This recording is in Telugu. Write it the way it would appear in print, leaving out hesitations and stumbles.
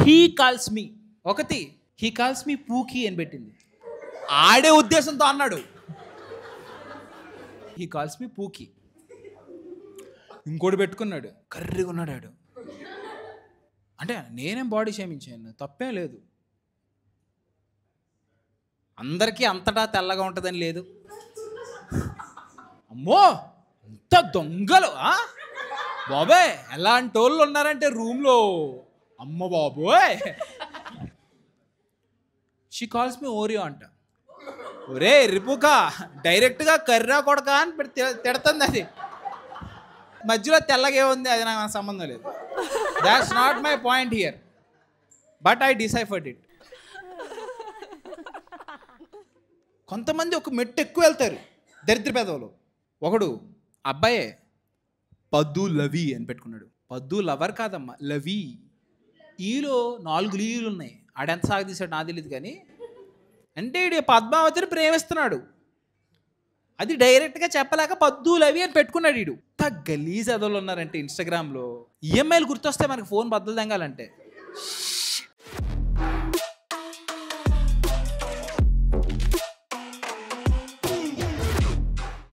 హీ కాల్స్ మీ, ఒకటి హీ కాల్స్ మీ పూకి అని పెట్టింది. ఆడే ఉద్దేశంతో అన్నాడు హీ కాల్స్ మీ పూకి. ఇంకోటి పెట్టుకున్నాడు, కర్రీగా ఉన్నాడు ఆడు. అంటే నేనేం బాడీ షేమించాను, తప్పేం లేదు. అందరికీ అంతటా తెల్లగా ఉంటుందని లేదు. అమ్మో అంత దొంగలు బాబోయ్, ఎలాంటి వాళ్ళు ఉన్నారంటే రూమ్లో, అమ్మ బాబోయ్. షీ కాల్స్ మీ ఓరియో అంట. ఒరే రిపుకా, డైరెక్ట్గా కర్రా కొడక అని తిడుతుంది అది. మధ్యలో తెల్లగా ఉంది, అది నాకు సంబంధం లేదు. That's not my point here, but I deciphered it. కొంతమంది ఒక మెట్టు ఎక్కువ వెళ్తారు దరిద్ర పెదవులు. ఒకడు అబ్బాయే పద్దు లవి అని పెట్టుకున్నాడు. పద్దు లవర్ కాదమ్మా, లవి. ఈలో 4 లీలు ఉన్నాయి. ఆడెంత సాగదీశాడు నాకు తెలియదు కానీ, అంటే ఈడు పద్మావతిని ప్రేమిస్తున్నాడు. అది డైరెక్ట్గా చెప్పలేక పద్దు లవి అని పెట్టుకున్నాడు. ఈడు గలీజ్ ఎదవలు ఉన్నారంటే ఇన్స్టాగ్రామ్లో. ఈఎంఐలు గుర్తొస్తే మనకి ఫోన్ బద్దలు తెంగాలంటే.